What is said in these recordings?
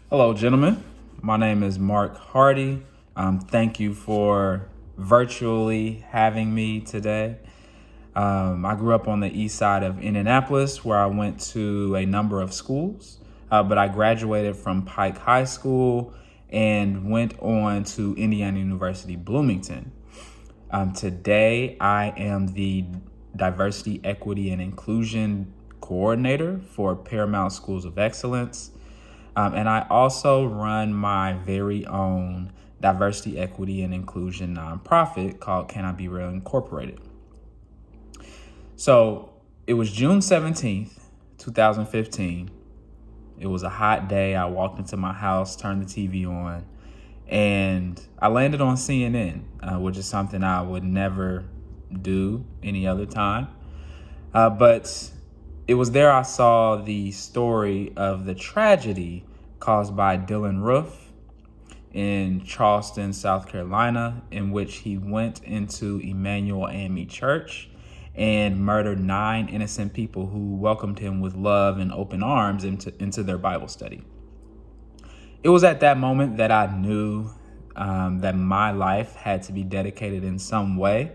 Hello, gentlemen. My name is Mark Hardy. Thank you for virtually having me today. I grew up on the east side of Indianapolis, where I went to a number of schools, but I graduated from Pike High School and went on to Indiana University Bloomington. Today, I am the Diversity, Equity, and Inclusion Coordinator for Paramount Schools of Excellence. And I also run my very own diversity, equity, and inclusion nonprofit called Can I Be Real Incorporated. So it was June 17th, 2015. It was a hot day. I walked into my house, turned the TV on, and I landed on CNN, which is something I would never do any other time. But it was there I saw the story of the tragedy caused by Dylan Roof in Charleston, South Carolina, in which he went into Emmanuel AME Church and murdered 9 innocent people who welcomed him with love and open arms into their Bible study. It was at that moment that I knew that my life had to be dedicated in some way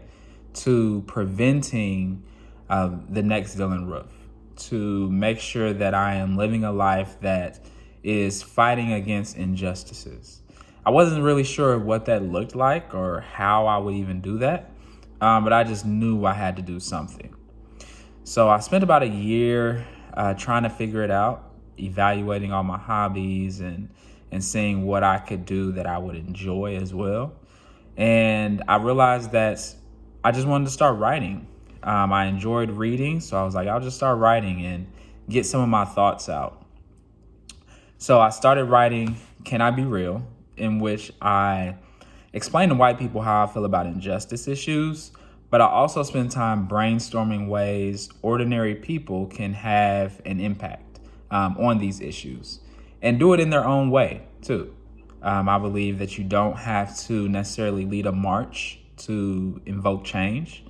to preventing the next Dylan Roof, to make sure that I am living a life that is fighting against injustices. I wasn't really sure what that looked like or how I would even do that, but I just knew I had to do something. So I spent about a year trying to figure it out, evaluating all my hobbies and seeing what I could do that I would enjoy as well. And I realized that I just wanted to start writing. I enjoyed reading, so I was like, I'll just start writing and get some of my thoughts out. So I started writing Can I Be Real, in which I explain to white people how I feel about injustice issues, but I also spend time brainstorming ways ordinary people can have an impact on these issues and do it in their own way, too. I believe that you don't have to necessarily lead a march to invoke change.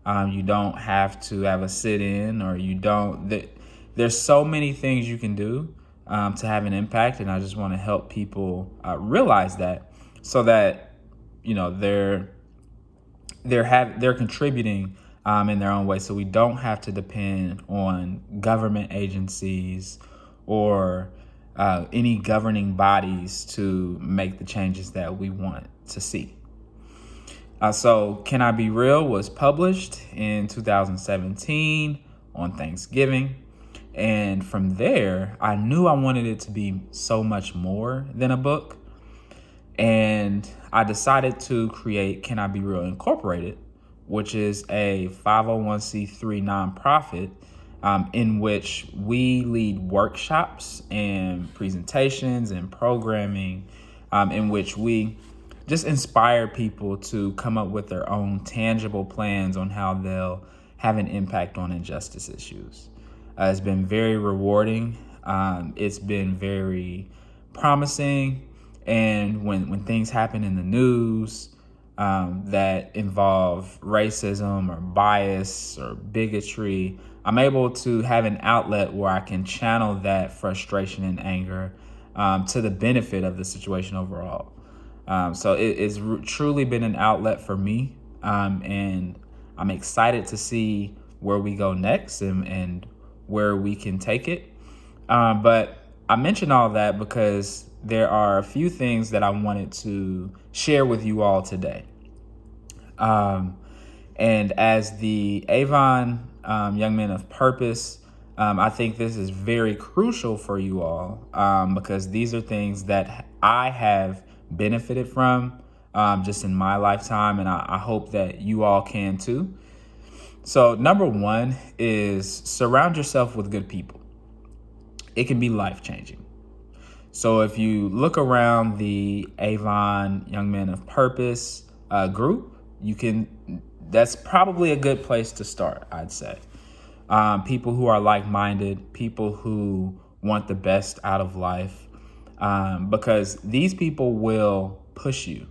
You don't have to have a sit-in, or there's so many things you can do to have an impact, and I just want to help people realize that, so that they're contributing in their own way, so we don't have to depend on government agencies or any governing bodies to make the changes that we want to see. So Can I Be Real was published in 2017 on Thanksgiving. And from there, I knew I wanted it to be so much more than a book. And I decided to create Can I Be Real Incorporated, which is a 501c3 nonprofit in which we lead workshops and presentations and programming in which we just inspire people to come up with their own tangible plans on how they'll have an impact on injustice issues. It's been very rewarding. It's been very promising. And when things happen in the news that involve racism or bias or bigotry, I'm able to have an outlet where I can channel that frustration and anger to the benefit of the situation overall. So it's truly been an outlet for me. And I'm excited to see where we go next and where we can take it. But I mention all that because there are a few things that I wanted to share with you all today. And as the Avon Young Men of Purpose, I think this is very crucial for you all because these are things that I have benefited from just in my lifetime, and I hope that you all can too. So number one is surround yourself with good people. It can be life-changing. So if you look around the Avon Young Men of Purpose group, that's probably a good place to start, I'd say. People who are like-minded, people who want the best out of life, because these people will push you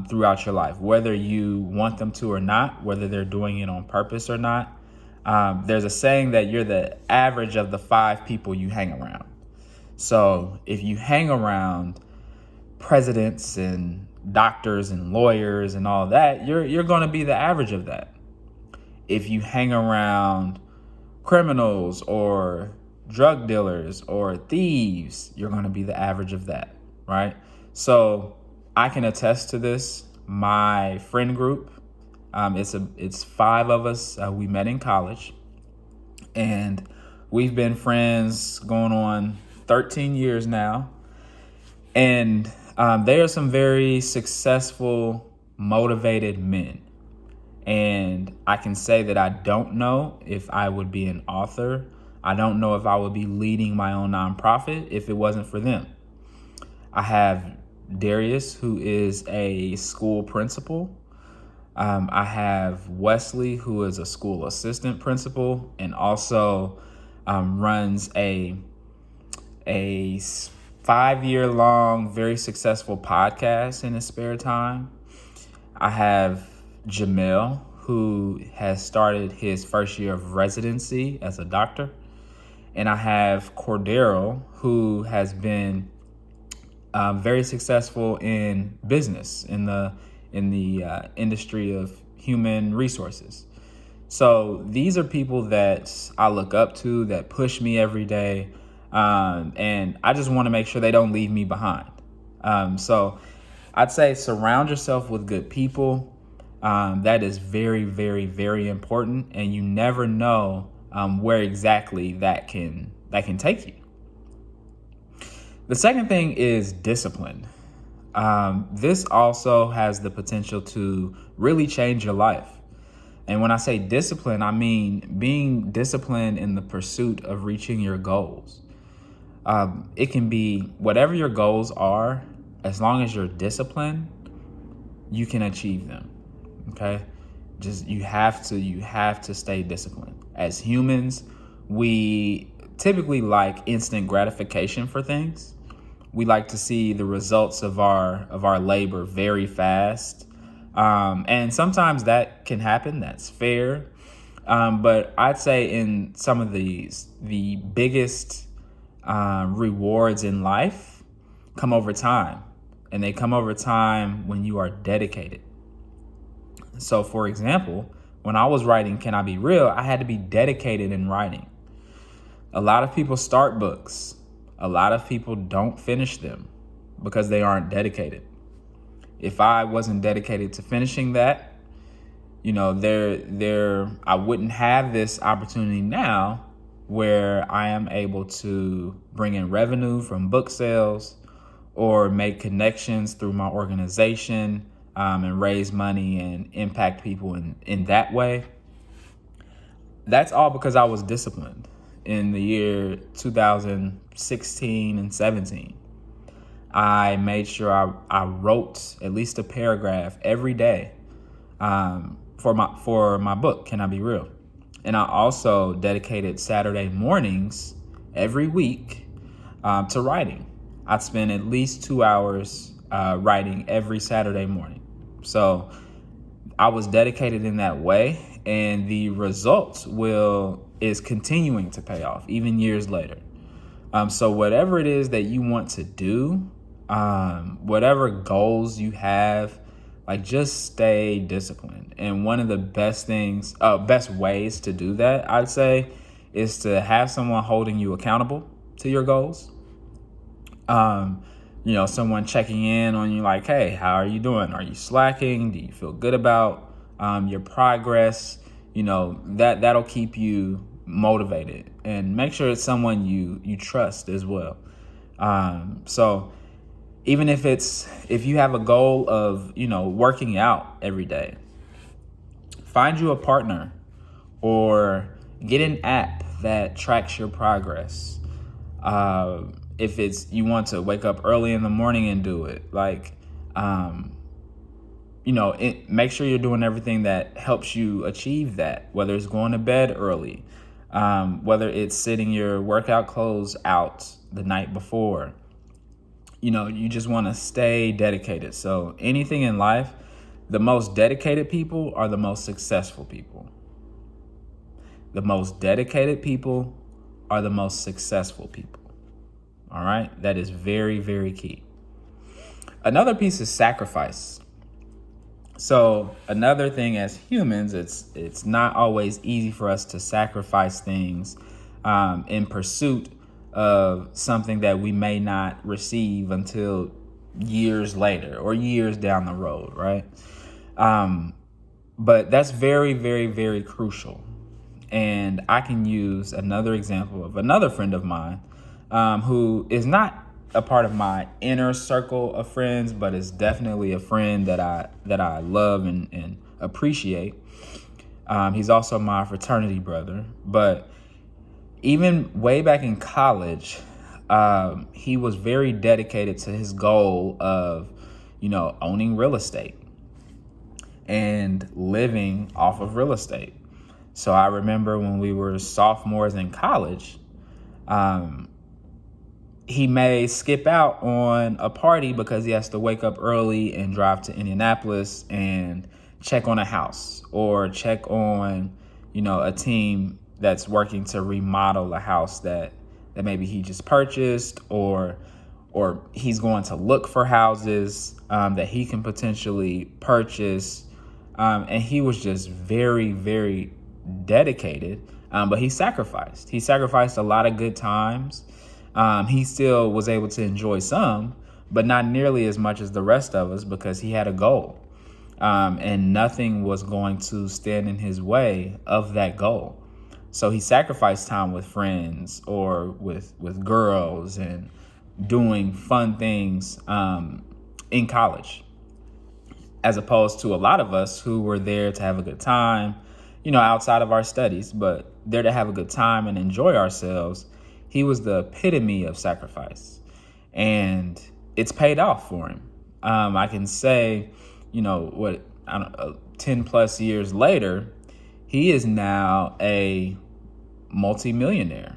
throughout your life, whether you want them to or not, whether they're doing it on purpose or not. There's a saying that you're the average of the 5 people you hang around. So if you hang around presidents and doctors and lawyers and all that, you're going to be the average of that. If you hang around criminals or drug dealers or thieves, you're going to be the average of that, right? So I can attest to this. My friend group, it's 5 of us. We met in college, and we've been friends going on 13 years now. And they are some very successful, motivated men. And I can say that I don't know if I would be an author. I don't know if I would be leading my own nonprofit if it wasn't for them. I have Darius, who is a school principal. I have Wesley, who is a school assistant principal and also runs a 5-year-long, very successful podcast in his spare time. I have Jamel, who has started his first year of residency as a doctor. And I have Cordero, who has been very successful in business, in the industry of human resources. So these are people that I look up to, that push me every day. And I just want to make sure they don't leave me behind. So I'd say surround yourself with good people. That is very, very, very important. And you never know where exactly that can take you. The second thing is discipline. This also has the potential to really change your life. And when I say discipline, I mean being disciplined in the pursuit of reaching your goals. It can be whatever your goals are, as long as you're disciplined, you can achieve them. Okay? Just you have to stay disciplined. As humans, we typically like instant gratification for things. We like to see the results of our labor very fast. And sometimes that can happen. That's fair. But I'd say in some of the biggest rewards in life come over time. And they come over time when you are dedicated. So, for example, when I was writing Can I Be Real, I had to be dedicated in writing. A lot of people start books. A lot of people don't finish them because they aren't dedicated. If I wasn't dedicated to finishing that, I wouldn't have this opportunity now where I am able to bring in revenue from book sales or make connections through my organization and raise money and impact people in that way. That's all because I was disciplined in the year 2016 and 17. I made sure I wrote at least a paragraph every day for my book, Can I Be Real? And I also dedicated Saturday mornings every week to writing. I'd spend at least 2 hours writing every Saturday morning. So I was dedicated in that way, and the results is continuing to pay off even years later. So whatever it is that you want to do, whatever goals you have, just stay disciplined. And one of the best ways to do that, I'd say, is to have someone holding you accountable to your goals. Someone checking in on you like, hey, how are you doing? Are you slacking? Do you feel good about your progress? That'll keep you motivated, and make sure it's someone you trust as well. So even if you have a goal of, working out every day, find you a partner or get an app that tracks your progress. If you want to wake up early in the morning and do it, make sure you're doing everything that helps you achieve that, whether it's going to bed early, whether it's sitting your workout clothes out the night before. You just want to stay dedicated. So anything in life, the most dedicated people are the most successful people. The most dedicated people are the most successful people. All right. That is very, very key. Another piece is sacrifice. So another thing, as humans, it's not always easy for us to sacrifice things in pursuit of something that we may not receive until years later or years down the road, right? But that's very, very, very crucial. And I can use another example of another friend of mine who is not a part of my inner circle of friends, but is definitely a friend that I love and appreciate. He's also my fraternity brother. But even way back in college, he was very dedicated to his goal of, owning real estate and living off of real estate. So I remember when we were sophomores in college, he may skip out on a party because he has to wake up early and drive to Indianapolis and check on a house or check on, a team that's working to remodel a house that maybe he just purchased, or he's going to look for houses that he can potentially purchase. And he was just very, very dedicated, but he sacrificed. He sacrificed a lot of good times. He still was able to enjoy some, but not nearly as much as the rest of us because he had a goal. And nothing was going to stand in his way of that goal. So he sacrificed time with friends or with girls and doing fun things in college, as opposed to a lot of us who were there to have a good time, outside of our studies, but there to have a good time and enjoy ourselves. He was the epitome of sacrifice, and it's paid off for him. I can say, 10 plus years later, he is now a multimillionaire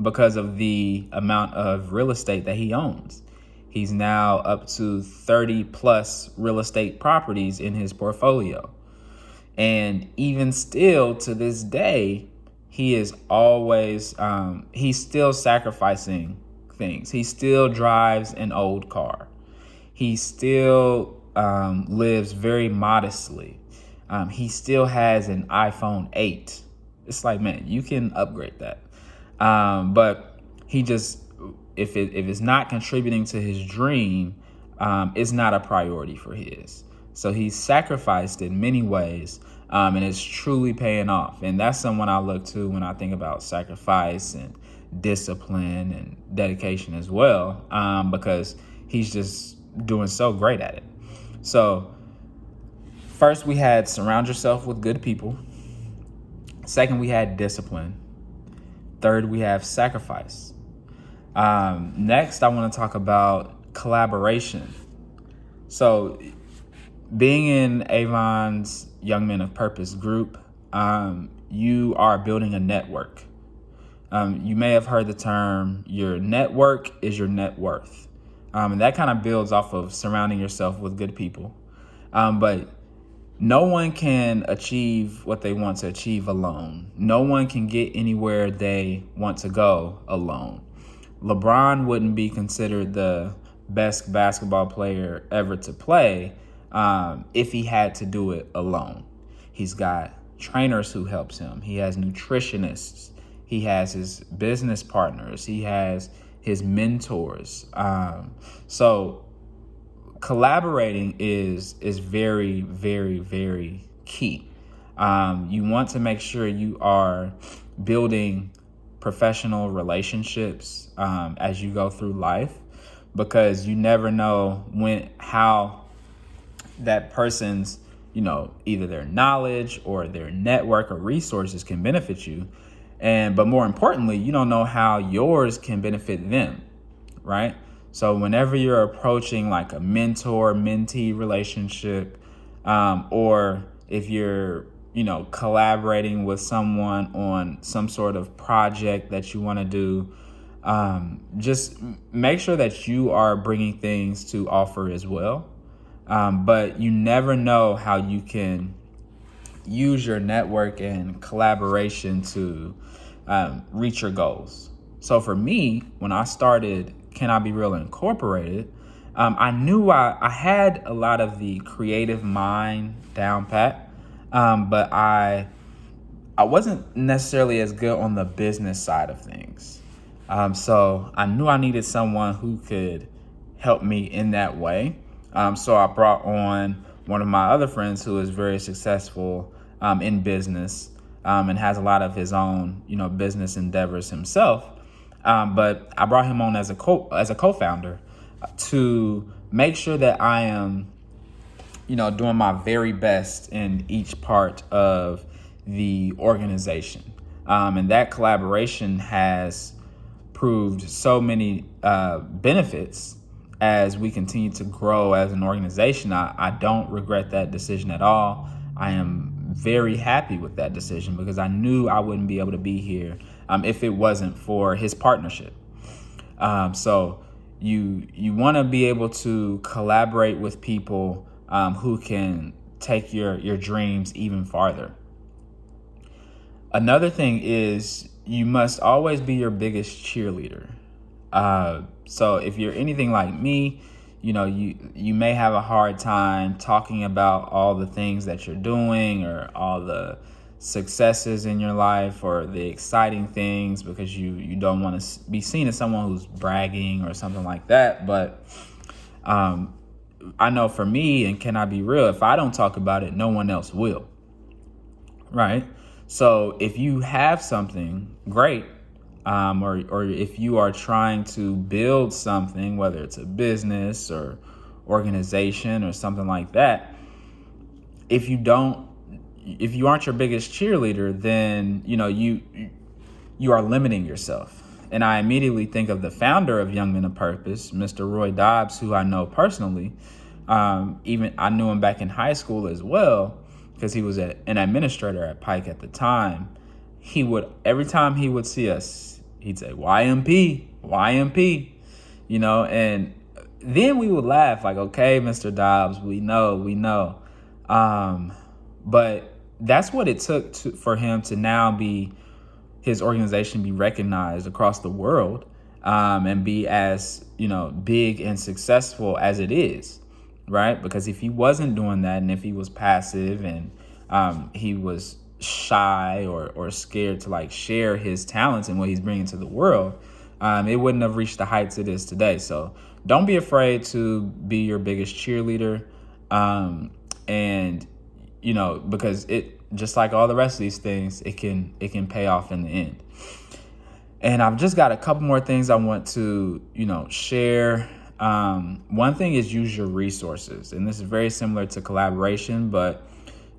because of the amount of real estate that he owns. He's now up to 30 plus real estate properties in his portfolio. And even still to this day, he is always, he's still sacrificing things. He still drives an old car. He still lives very modestly. He still has an iPhone 8. It's like, man, you can upgrade that. But he just, if it's not contributing to his dream, it's not a priority for his. So he's sacrificed in many ways, and it's truly paying off. And that's someone I look to when I think about sacrifice and discipline and dedication as well, because he's just doing so great at it. So first, we had surround yourself with good people. Second, we had discipline. Third, we have sacrifice. Next, I want to talk about collaboration. So being in Avon's Young Men of Purpose group, you are building a network. You may have heard the term, your network is your net worth. And that kind of builds off of surrounding yourself with good people. But no one can achieve what they want to achieve alone. No one can get anywhere they want to go alone. LeBron wouldn't be considered the best basketball player ever to play if he had to do it alone. He's got trainers who helps him. He has nutritionists. He has his business partners. He has his mentors. So collaborating is very, very, very key. You want to make sure you are building professional relationships as you go through life, because you never know how that person's, either their knowledge or their network or resources can benefit you. But more importantly, you don't know how yours can benefit them, right? So whenever you're approaching like a mentor-mentee relationship, or if you're, collaborating with someone on some sort of project that you want to do, just make sure that you are bringing things to offer as well. But you never know how you can use your network and collaboration to reach your goals. So for me, when I started Can I Be Real Incorporated, I knew I had a lot of the creative mind down pat, but I wasn't necessarily as good on the business side of things. So I knew I needed someone who could help me in that way. So I brought on one of my other friends who is very successful in business and has a lot of his own, business endeavors himself. But I brought him on as a co-founder to make sure that I am, doing my very best in each part of the organization. And that collaboration has proved so many benefits as we continue to grow as an organization. I don't regret that decision at all. I am very happy with that decision because I knew I wouldn't be able to be here if it wasn't for his partnership. So you want to be able to collaborate with people who can take your dreams even farther. Another thing is you must always be your biggest cheerleader. So if you're anything like me, you may have a hard time talking about all the things that you're doing or all the successes in your life or the exciting things because you don't want to be seen as someone who's bragging or something like that. But I know for me, and can I be real, if I don't talk about it, no one else will. Right? So if you have something great, or if you are trying to build something, whether it's a business or organization or something like that, if you aren't your biggest cheerleader, then you are limiting yourself. And I immediately think of the founder of Young Men of Purpose, Mr. Roy Dobbs, who I know personally. Even I knew him back in high school as well, because he was an administrator at Pike at the time. Every time he would see us, he'd say, YMP, YMP, and then we would laugh like, okay, Mr. Dobbs, we know. But that's what it took for him to now his organization be recognized across the world, and be as, big and successful as it is. Right? Because if he wasn't doing that, and if he was passive and he was shy or scared to share his talents and what he's bringing to the world, it wouldn't have reached the heights it is today. So don't be afraid to be your biggest cheerleader. And because it, just like all the rest of these things, it can pay off in the end. And I've just got a couple more things I want to, share. One thing is use your resources, and this is very similar to collaboration, but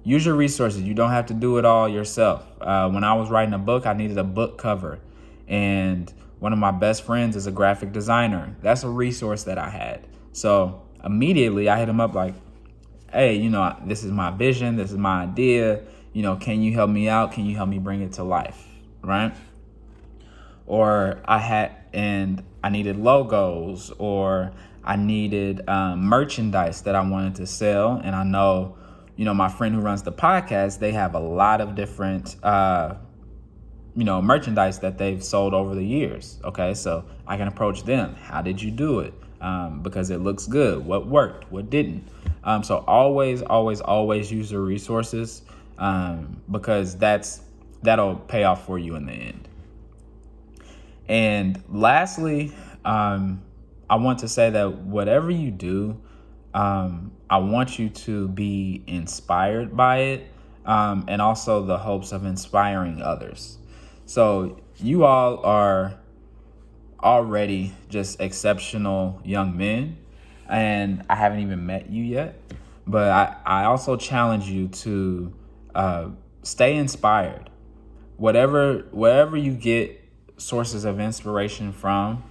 use your resources. You don't have to do it all yourself. When I was writing a book, I needed a book cover, and one of my best friends is a graphic designer. That's a resource that I had. So immediately I hit him up like, hey, this is my vision. This is my idea. Can you help me out? Can you help me bring it to life? Right? Or I needed logos, or I needed merchandise that I wanted to sell. And I know, my friend who runs the podcast, they have a lot of different, merchandise that they've sold over the years. Okay, so I can approach them. How did you do it? Because it looks good. What worked? What didn't? So always use your resources, because that'll pay off for you in the end. And lastly, I want to say that whatever you do, I want you to be inspired by it, and also the hopes of inspiring others. So you all are already just exceptional young men, and I haven't even met you yet, but I also challenge you to stay inspired. Wherever you get sources of inspiration from,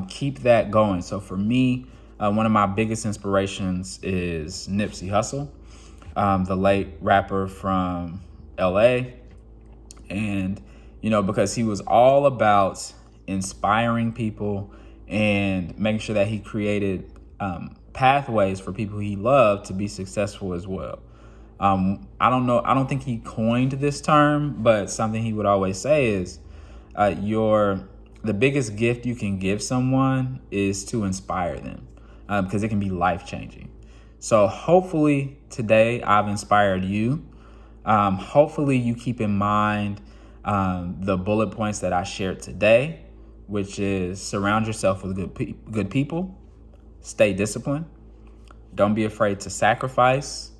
keep that going. So for me, one of my biggest inspirations is Nipsey Hussle, the late rapper from LA. And, because he was all about inspiring people and making sure that he created pathways for people he loved to be successful as well. I don't think he coined this term, but something he would always say is your the biggest gift you can give someone is to inspire them, because it can be life-changing. So hopefully today I've inspired you. Hopefully you keep in mind the bullet points that I shared today, which is surround yourself with good people, stay disciplined, don't be afraid to sacrifice,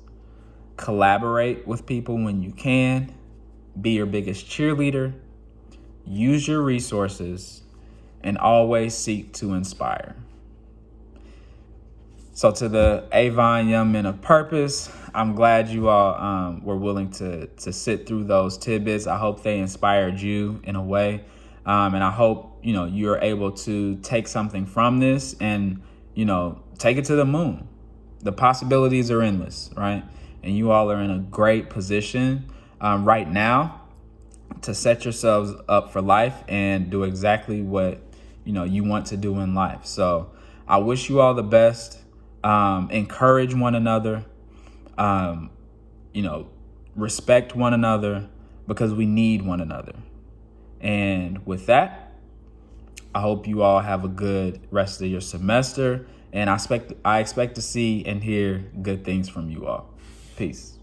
collaborate with people when you can, be your biggest cheerleader, use your resources, and always seek to inspire. So to the Avon Young Men of Purpose, I'm glad you all were willing to sit through those tidbits. I hope they inspired you in a way. And I hope, you're able to take something from this and, take it to the moon. The possibilities are endless, right? And you all are in a great position right now to set yourselves up for life and do exactly what, you want to do in life. So I wish you all the best. Encourage one another, respect one another, because we need one another. And with that, I hope you all have a good rest of your semester. And I expect to see and hear good things from you all. Peace.